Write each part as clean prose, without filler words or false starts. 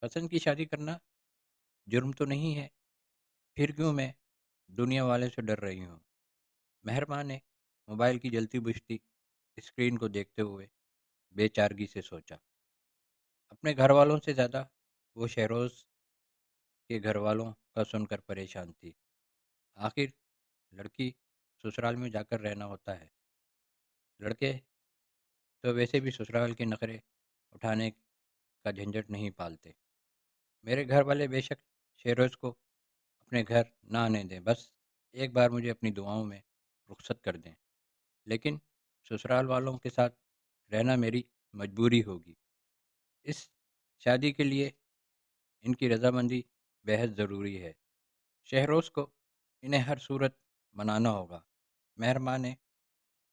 پسند کی شادی کرنا جرم تو نہیں ہے، پھر کیوں میں دنیا والے سے ڈر رہی ہوں؟ مہربان نے موبائل کی جلتی بجھتی اسکرین کو دیکھتے ہوئے بے چارگی سے سوچا۔ اپنے گھر والوں سے زیادہ وہ شہروز کے گھر والوں کا سن کر پریشان تھی۔ آخر لڑکی سسرال میں جا کر رہنا ہوتا ہے، لڑکے تو ویسے بھی سسرال کے نخرے اٹھانے کا جھنجٹ نہیں پالتے۔ میرے گھر والے بے شک شہروز کو اپنے گھر نہ آنے دیں، بس ایک بار مجھے اپنی دعاؤں میں رخصت کر دیں، لیکن سسرال والوں کے ساتھ رہنا میری مجبوری ہوگی۔ اس شادی کے لیے ان کی رضامندی بہت ضروری ہے۔ شہروز کو انہیں ہر صورت منانا ہوگا۔ مہربان نے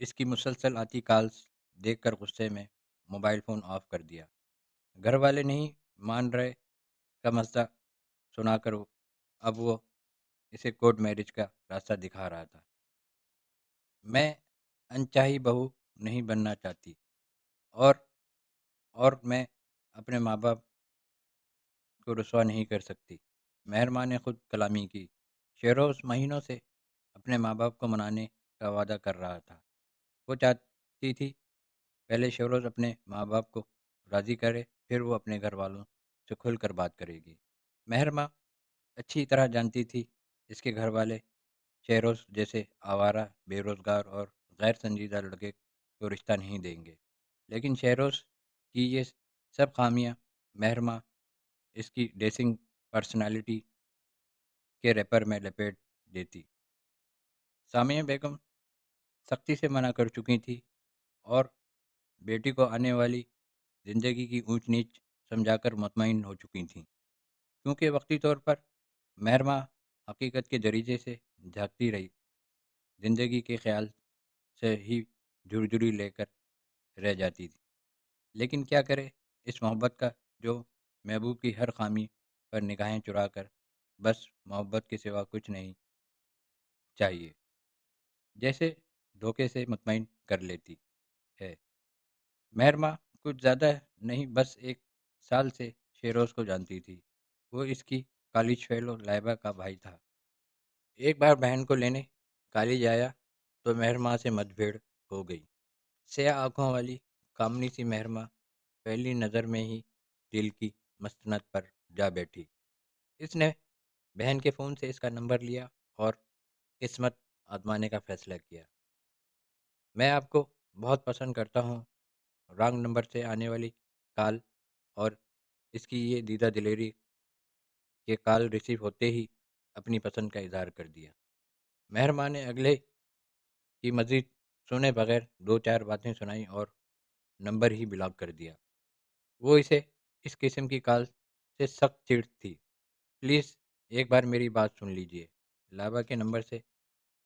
اس کی مسلسل آتی کالز دیکھ کر غصے میں موبائل فون آف کر دیا۔ گھر والے نہیں مان رہے کا مسئلہ سنا کر اب وہ اسے کورٹ میرج کا راستہ دکھا رہا تھا۔ میں انچاہی بہو نہیں بننا چاہتی، اور میں اپنے ماں باپ کو رسوا نہیں کر سکتی۔ مہربان نے خود کلامی کی۔ شہروز مہینوں سے اپنے ماں باپ کو منانے کا وعدہ کر رہا تھا۔ وہ چاہتی تھی پہلے شہروز اپنے ماں باپ کو راضی کرے، پھر وہ اپنے گھر والوں سے کھل کر بات کرے گی۔ مہرماں اچھی طرح جانتی تھی اس کے گھر والے شہروز جیسے آوارہ، بے روزگار اور غیر سنجیدہ لڑکے کو رشتہ نہیں دیں گے، لیکن شہروز کی یہ سب خامیاں مہرماں اس کی ڈیسنگ پرسنالٹی کے ریپر میں لپیٹ دیتی۔ سامیہ بیگم سختی سے منع کر چکی تھی اور بیٹی کو آنے والی زندگی کی اونچ نیچ سمجھا کر مطمئن ہو چکی تھیں، کیونکہ وقتی طور پر مہرماں حقیقت کے دریچے سے جھانکتی رہی، زندگی کے خیال سے ہی جھرجھری لے کر رہ جاتی تھی۔ لیکن کیا کرے اس محبت کا جو محبوب کی ہر خامی پر نگاہیں چرا کر بس محبت کے سوا کچھ نہیں چاہیے جیسے دھوکے سے مطمئن کر لیتی ہے۔ مہرماں کچھ زیادہ نہیں، بس 1 سال سے شہروز کو جانتی تھی۔ وہ اس کی کالج فیلو لائبہ کا بھائی تھا۔ ایک بار بہن کو لینے کالج آیا تو مہرماں سے مت بھیڑ ہو گئی۔ سیاہ آنکھوں والی کامنی سی مہرماں پہلی نظر میں ہی دل کی مسند پر جا بیٹھی۔ اس نے بہن کے فون سے اس کا نمبر لیا اور قسمت آزمانے کا فیصلہ کیا۔ میں آپ کو بہت پسند کرتا ہوں۔ رانگ نمبر سے آنے والی کال اور اس کی یہ دیدہ دلیری کہ کال ریسیو ہوتے ہی اپنی پسند کا اظہار کر دیا۔ مہربان نے اگلے کی مزید سنے بغیر 2 4 باتیں سنائیں اور نمبر ہی بلاک کر دیا۔ وہ اسے اس قسم کی کال سے سخت چڑ تھی۔ پلیز ایک بار میری بات سن لیجئے۔ لابا کے نمبر سے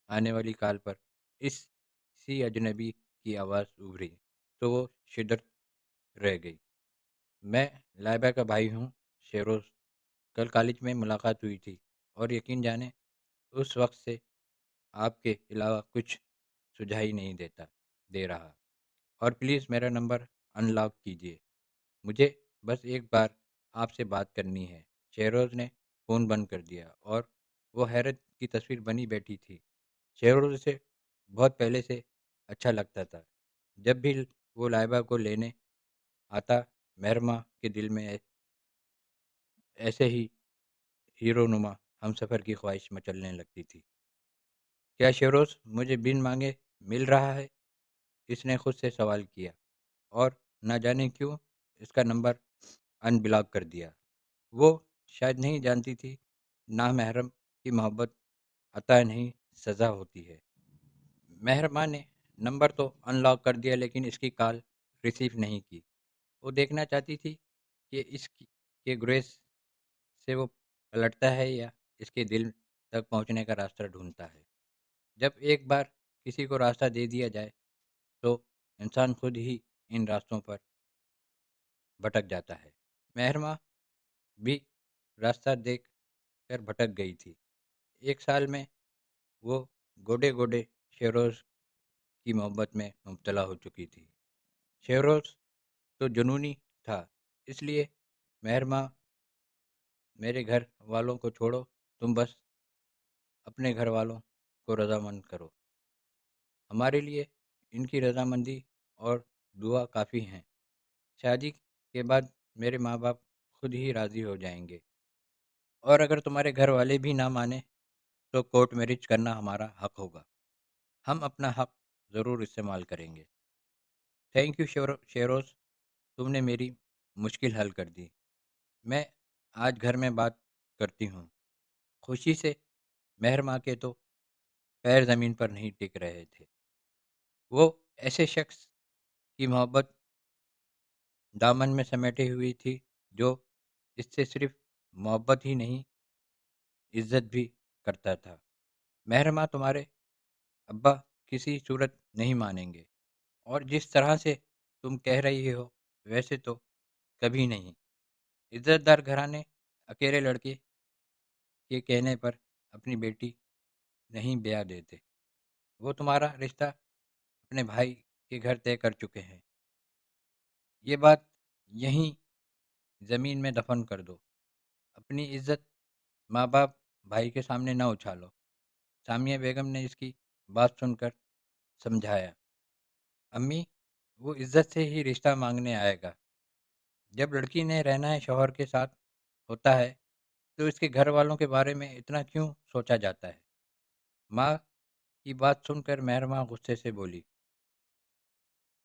آنے والی کال پر اسی اجنبی کی آواز ابھری تو وہ شدت رہ گئی۔ میں لائبہ کا بھائی ہوں شہروز، کل کالج میں ملاقات ہوئی تھی اور یقین جانے اس وقت سے آپ کے علاوہ کچھ سجھائی نہیں دے رہا، اور پلیز میرا نمبر ان لاک کیجیے، مجھے بس ایک بار آپ سے بات کرنی ہے۔ شہروز نے فون بند کر دیا اور وہ حیرت کی تصویر بنی بیٹھی تھی۔ شہروز اسے بہت پہلے سے اچھا لگتا تھا۔ جب بھی وہ لائبہ کو لینے آتا مہرماں کے دل میں ایسے ہی ہیرو نما ہم سفر کی خواہش مچلنے لگتی تھی۔ کیا شہروز مجھے بن مانگے مل رہا ہے؟ اس نے خود سے سوال کیا، اور نہ جانے کیوں اس کا نمبر ان بلاک کر دیا۔ وہ شاید نہیں جانتی تھی نامحرم کی محبت عطا نہیں سزا ہوتی ہے۔ مہربان نے نمبر تو ان لاک کر دیا لیکن اس کی کال ریسیو نہیں کی۔ وہ دیکھنا چاہتی تھی کہ اس کے گریز سے وہ پلٹتا ہے یا اس کے دل تک پہنچنے کا راستہ ڈھونڈتا ہے۔ جب ایک بار کسی کو راستہ دے دیا جائے تو انسان خود ہی ان راستوں پر بھٹک جاتا ہے۔ مہرماں بھی راستہ دیکھ کر بھٹک گئی تھی۔ 1 سال میں وہ گوڈے گوڈے شہروز کی محبت میں مبتلا ہو چکی تھی۔ شہروز تو جنونی تھا، اس لیے مہرماں میرے گھر والوں کو چھوڑو، تم بس اپنے گھر والوں کو رضامند کرو۔ ہمارے لیے ان کی رضامندی اور دعا کافی ہیں۔ شادی کے بعد میرے ماں باپ خود ہی راضی ہو جائیں گے، اور اگر تمہارے گھر والے بھی نہ مانیں تو کورٹ میرج کرنا ہمارا حق ہوگا۔ ہم اپنا حق ضرور استعمال کریں گے۔ تھینک یو شیروز، تم نے میری مشکل حل کر دی۔ میں آج گھر میں بات کرتی ہوں۔ خوشی سے مہر ماں کے تو پیر زمین پر نہیں ٹک رہے تھے۔ وہ ایسے شخص کی محبت دامن میں سمیٹے ہوئی تھی جو اس سے صرف محبت ہی نہیں، عزت بھی کرتا تھا۔ مہر ماں، تمہارے ابا کسی صورت نہیں مانیں گے، اور جس طرح سے تم کہہ رہی ہو ویسے تو کبھی نہیں۔ عزت دار گھرانے اکیلے لڑکے کے کہنے پر اپنی بیٹی نہیں بیاہ دیتے۔ وہ تمہارا رشتہ اپنے بھائی کے گھر طے کر چکے ہیں۔ یہ بات یہیں زمین میں دفن کر دو۔ اپنی عزت ماں باپ بھائی کے سامنے نہ اچھالو۔ سامیہ بیگم نے اس کی بات سن کر سمجھایا، امی، وہ عزت سے ہی رشتہ مانگنے آئے گا۔ جب لڑکی نے رہنا ہے شوہر کے ساتھ ہوتا ہے تو اس کے گھر والوں کے بارے میں اتنا کیوں سوچا جاتا ہے؟ ماں کی بات سن کر مہر ماں غصے سے بولی،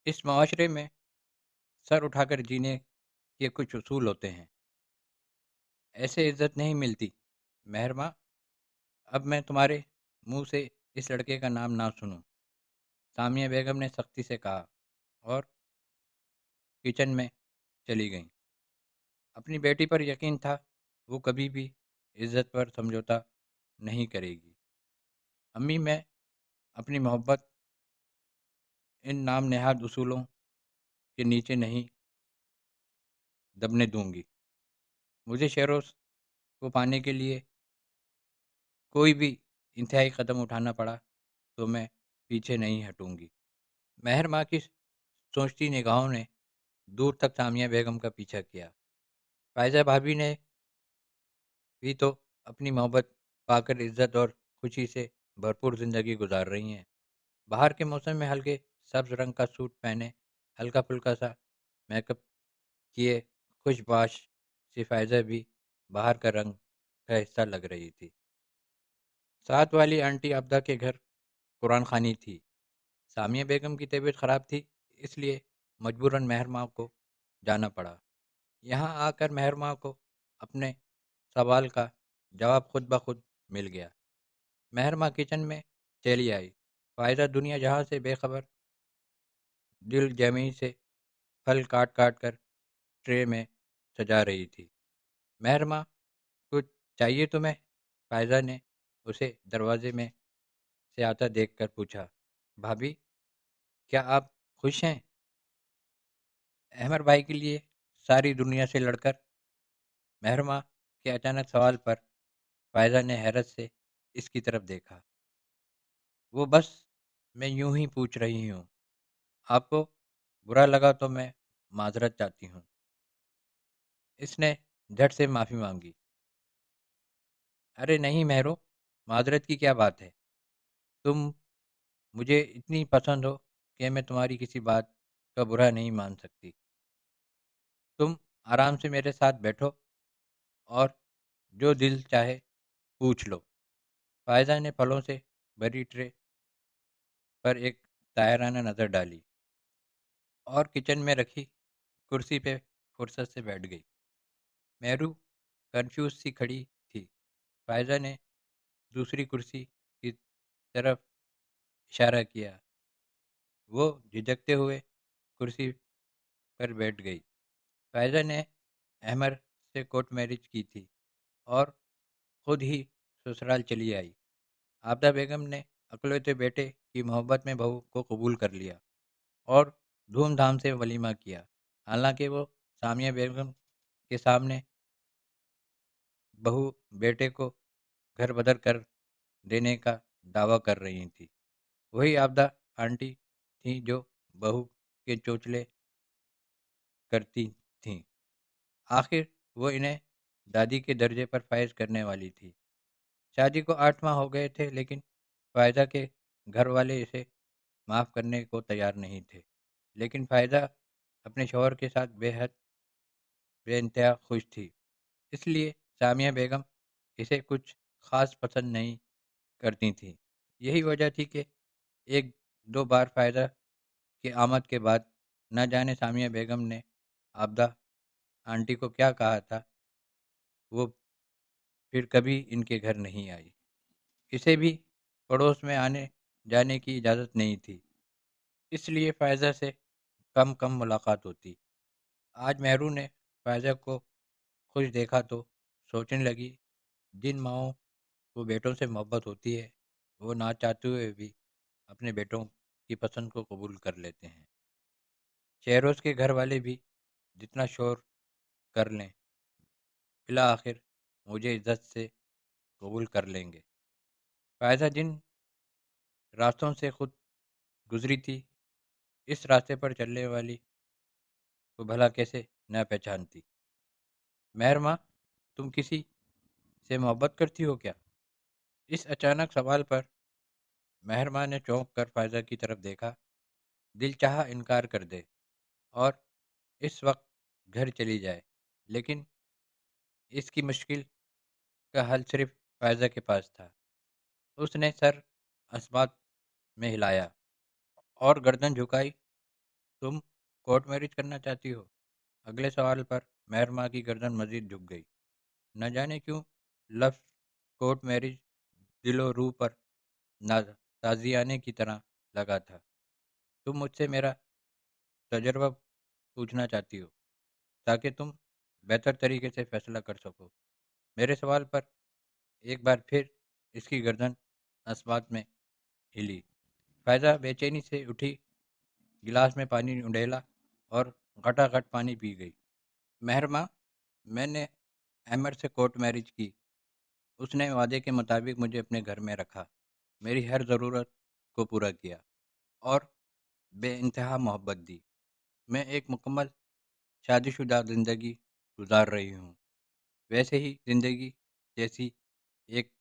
اس معاشرے میں سر اٹھا کر جینے کے کچھ اصول ہوتے ہیں، ایسے عزت نہیں ملتی۔ مہر ماں، اب میں تمہارے منہ سے اس لڑکے کا نام نہ سنوں، سامیہ بیگم نے سختی سے کہا، اور کچن میں چلی گئیں۔ اپنی بیٹی پر یقین تھا وہ کبھی بھی عزت پر سمجھوتا نہیں کرے گی۔ امی، میں اپنی محبت ان نام نہاد اصولوں کے نیچے نہیں دبنے دوں گی۔ مجھے شیروز کو پانے کے لیے کوئی بھی انتہائی قدم اٹھانا پڑا تو میں پیچھے نہیں ہٹوں گی۔ مہر ماں کی سوچتی نگاہوں نے دور تک سامیہ بیگم کا پیچھا کیا۔ فائزہ بھابھی نے بھی تو اپنی محبت پا کر عزت اور خوشی سے بھرپور زندگی گزار رہی ہیں۔ باہر کے موسم میں ہلکے سبز رنگ کا سوٹ پہنے، ہلکا پھلکا سا میک اپ کیے خوش باش سی فائزہ بھی باہر کا رنگ کا حصہ لگ رہی تھی۔ ساتھ والی آنٹی عبدہ کے گھر قرآن خوانی تھی۔ سامیہ بیگم کی طبیعت خراب تھی، اس لیے مجبوراً مہر ماں کو جانا پڑا۔ یہاں آ کر مہر ماں کو اپنے سوال کا جواب خود بخود مل گیا۔ مہر ماں کچن میں چلی آئی۔ فائزہ دنیا جہاں سے بے خبر دل جمعی سے پھل کاٹ کاٹ کر ٹرے میں سجا رہی تھی۔ مہر ماں، کچھ چاہیے تمہیں؟ فائزہ نے اسے دروازے میں سے آتا دیکھ کر پوچھا۔ بھابھی، کیا آپ خوش ہیں؟ احمر بھائی کے لیے ساری دنیا سے لڑ کر؟ مہر ماں کے اچانک سوال پر فائزہ نے حیرت سے اس کی طرف دیکھا۔ وہ بس میں یوں ہی پوچھ رہی ہوں، آپ کو برا لگا تو میں معذرت چاہتی ہوں۔ اس نے جھٹ سے معافی مانگی۔ ارے نہیں مہرو، معذرت کی کیا بات ہے؟ تم مجھے اتنی پسند ہو کہ میں تمہاری کسی بات کا برا نہیں مان سکتی۔ تم آرام سے میرے ساتھ بیٹھو اور جو دل چاہے پوچھ لو۔ فائزہ نے پھلوں سے بھری ٹرے پر ایک طاہرانہ نظر ڈالی اور کچن میں رکھی کرسی پہ فرصت سے بیٹھ گئی۔ مہرو کنفیوز سی کھڑی تھی۔ فائزہ نے دوسری کرسی کی طرف اشارہ کیا۔ وہ جھجکتے ہوئے کرسی پر بیٹھ گئی۔ فائزہ نے احمر سے کورٹ میرج کی تھی اور خود ہی سسرال چلی آئی۔ عابدہ بیگم نے اکلوتے بیٹے کی محبت میں بہو کو قبول کر لیا اور دھوم دھام سے ولیمہ کیا۔ حالانکہ وہ سامیہ بیگم کے سامنے بہو بیٹے کو گھر بدر کر دینے کا دعویٰ کر رہی تھی۔ وہی عابدہ آنٹی تھیں جو بہو کے چوچلے کرتی تھیں۔ آخر وہ انہیں دادی کے درجے پر فائز کرنے والی تھی۔ شادی کو 8 ماہ ہو گئے تھے، لیکن فائزہ کے گھر والے اسے معاف کرنے کو تیار نہیں تھے۔ لیکن فائزہ اپنے شوہر کے ساتھ بے انتہا خوش تھی، اس لیے سامیہ بیگم اسے کچھ خاص پسند نہیں کرتی تھیں۔ یہی وجہ تھی کہ ایک دو بار فائزہ کی آمد کے بعد نہ جانے سامیہ بیگم نے آبدہ آنٹی کو کیا کہا تھا، وہ پھر کبھی ان کے گھر نہیں آئی۔ اسے بھی پڑوس میں آنے جانے کی اجازت نہیں تھی، اس لیے فائزہ سے کم کم ملاقات ہوتی۔ آج مہرو نے فائزہ کو خوش دیکھا تو سوچنے لگی، جن ماؤں کو بیٹوں سے محبت ہوتی ہے وہ نہ چاہتے ہوئے بھی اپنے بیٹوں کی پسند کو قبول کر لیتے ہیں۔ شہروز کے گھر والے بھی جتنا شور کر لیں، بالآخر مجھے عزت سے قبول کر لیں گے۔ فائزہ جن راستوں سے خود گزری تھی، اس راستے پر چلنے والی کو بھلا کیسے نہ پہچانتی۔ مہر ماں، تم کسی سے محبت کرتی ہو کیا؟ اس اچانک سوال پر مہر ماں نے چونک کر فائزہ کی طرف دیکھا۔ دل چاہا انکار کر دے اور اس وقت گھر چلی جائے، لیکن اس کی مشکل کا حل صرف فائزہ کے پاس تھا۔ اس نے سر اسبات میں ہلایا اور گردن جھکائی۔ تم کورٹ میرج کرنا چاہتی ہو؟ اگلے سوال پر مہر ماں کی گردن مزید جھک گئی۔ نہ جانے کیوں لفظ کورٹ میرج دل و روح پر تازیانے کی طرح لگا تھا۔ تم مجھ سے میرا تجربہ پوچھنا چاہتی ہو تاکہ تم بہتر طریقے سے فیصلہ کر سکو۔ میرے سوال پر ایک بار پھر اس کی گردن اسبات میں ہلی۔ فائزہ بے چینی سے اٹھی، گلاس میں پانی انڈیلا اور گھٹا گھٹ پانی پی گئی۔ مہر ماں، میں نے احمد سے کورٹ میرج کی۔ اس نے وعدے کے مطابق مجھے اپنے گھر میں رکھا، میری ہر ضرورت کو پورا کیا اور بے انتہا محبت دی۔ میں ایک مکمل شادی شدہ زندگی گزار رہی ہوں، ویسے ہی زندگی جیسی ایک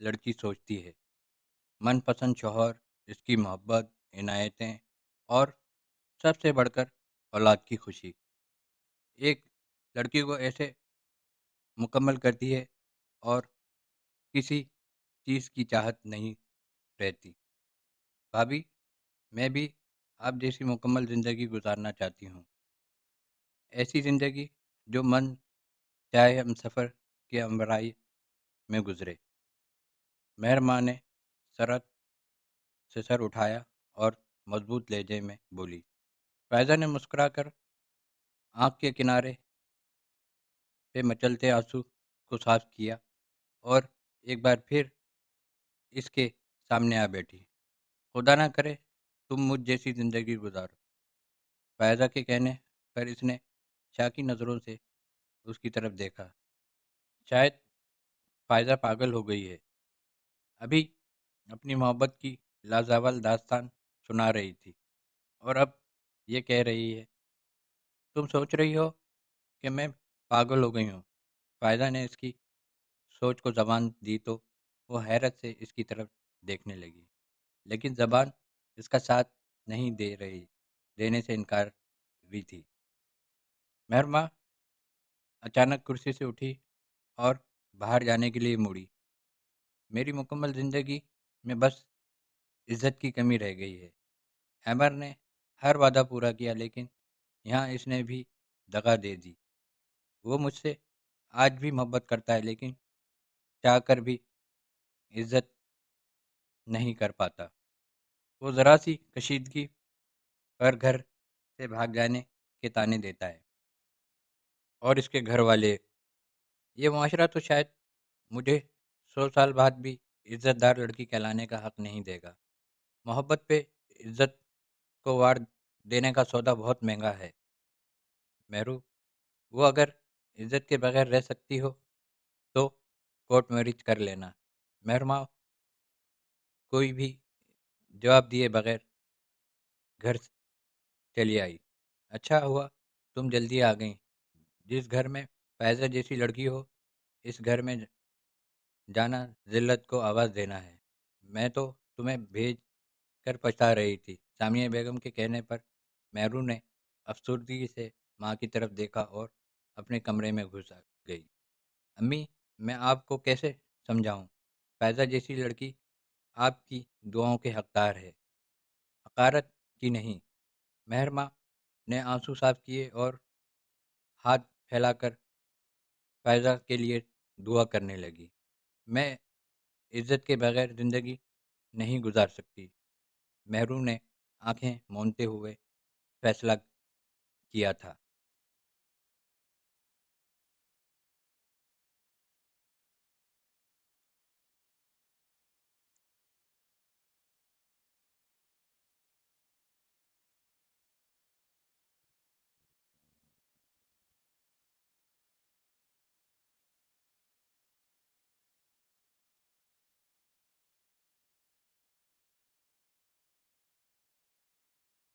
لڑکی سوچتی ہے۔ من پسند شوہر، اس کی محبت، عنایتیں اور سب سے بڑھ کر اولاد کی خوشی ایک لڑکی کو ایسے مکمل کرتی ہے اور کسی چیز کی چاہت نہیں رہتی۔ بھابھی، میں بھی آپ جیسی مکمل زندگی گزارنا چاہتی ہوں، ایسی زندگی جو من چاہے ہم سفر کے ہمراہی میں گزرے۔ مہر ماں نے سرت سے سر اٹھایا اور مضبوط لہجے میں بولی۔ فائزہ نے مسکرا کر آنکھ کے کنارے سے مچلتے آنسو کو صاف کیا اور ایک بار پھر اس کے سامنے آ بیٹھی۔ خدا نہ کرے تم مجھ جیسی زندگی گزارو۔ فائزہ کے کہنے پر اس نے شاکی نظروں سے اس کی طرف دیکھا۔ شاید فائزہ پاگل ہو گئی ہے، ابھی اپنی محبت کی لازوال داستان سنا رہی تھی اور اب یہ کہہ رہی ہے تم سوچ رہی ہو کہ میں پاگل ہو گئی ہوں۔ فائزہ نے اس کی سوچ کو زبان دی تو وہ حیرت سے اس کی طرف دیکھنے لگی، لیکن زبان اس کا ساتھ نہیں دینے سے انکار بھی تھی۔ مہر ماں اچانک کرسی سے اٹھی اور باہر جانے کے لیے مڑی۔ میری مکمل زندگی میں بس عزت کی کمی رہ گئی ہے۔ ایمر نے ہر وعدہ پورا کیا، لیکن یہاں اس نے بھی دغا دے دی۔ وہ مجھ سے آج بھی محبت کرتا ہے، لیکن چاہ کر بھی عزت نہیں کر پاتا۔ وہ ذرا سی کشیدگی پر گھر سے بھاگ جانے کے طعنے دیتا ہے، اور اس کے گھر والے یہ معاشرہ تو شاید مجھے 100 سال بعد بھی عزت دار لڑکی کہلانے کا حق نہیں دے گا۔ محبت پہ عزت کو وار دینے کا سودا بہت مہنگا ہے مہرو۔ وہ اگر عزت کے بغیر رہ سکتی ہو تو کورٹ میرج کر لینا۔ مہر ماں کوئی بھی جواب دیے بغیر گھر چلی آئی۔ اچھا ہوا تم جلدی آ گئیں۔ جس گھر میں فائزہ جیسی لڑکی ہو اس گھر میں جانا ذلت کو آواز دینا ہے۔ میں تو تمہیں بھیج کر پچھتا رہی تھی۔ سامیہ بیگم کے کہنے پر مہرو نے افسردگی سے ماں کی طرف دیکھا اور اپنے کمرے میں گھس گئی۔ امی، میں آپ کو کیسے سمجھاؤں؟ فائزہ جیسی لڑکی آپ کی دعاؤں کے حقدار ہے، حقارت کی نہیں۔ مہر ماں نے آنسو صاف کیے اور ہاتھ پھیلا کر فائزہ کے لیے دعا کرنے لگی۔ میں عزت کے بغیر زندگی نہیں گزار سکتی۔ مہرو نے آنکھیں موندتے ہوئے فیصلہ کیا تھا۔